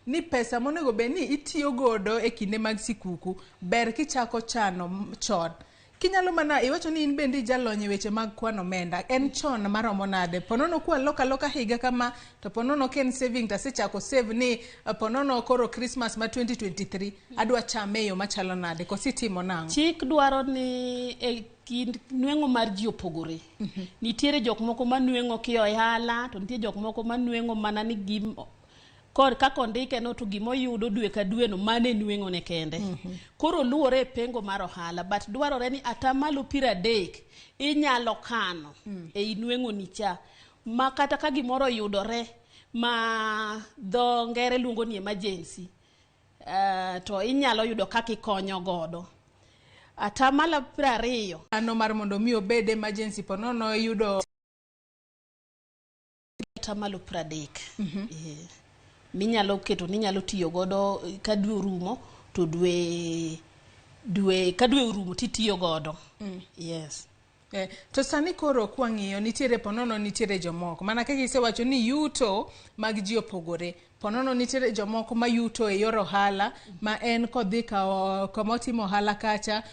ni pesa monego be ni itiyo godo e kinde mag sikuku ber kichako chano chon. Kinyalo mana iwacho ni in bendi jalony weche mag kwano omenda. En chon maromo nade? Ponono kwa loka higa kama to ponono ken saving ta sechako save ni ponono koro Christmas ma 2023 adwa chame yo machalo nade kositimo nango. Chik dwaro ni e kind nweng'o mar ji opogore. Nitiere jok moko manwengo kiohala, to nitiere jok moko manwengo mana ni gimo kaka ondike no to gimo yudo dwe ka dwe no mane nweng'o ne kende. Koro luore pengo mar ohala, but dwarore ni atamalo 30 inyalo kano e nweng'o ni cha, ma kata ka gimoro yudore ma dho ngere luongo ni emergency, to inyalo yudo kaka ikonyo godo. Atamalo 20 ano mar mondo mi obed emergency ponono yudo atamalo 30. Minyalo keto ni nyalo tiyo godo ka dwe orumo to dwe ka dwe orumo titiyo godo. Yes. To sani koro kwang'iyo nitiere ponono nitiere jomoko mana kaka isewacho ni yuto mag ji opogore. Ponono nitiere jomoko ma yuto e yor ohala ma en kodhi ka komotimo ohala kacha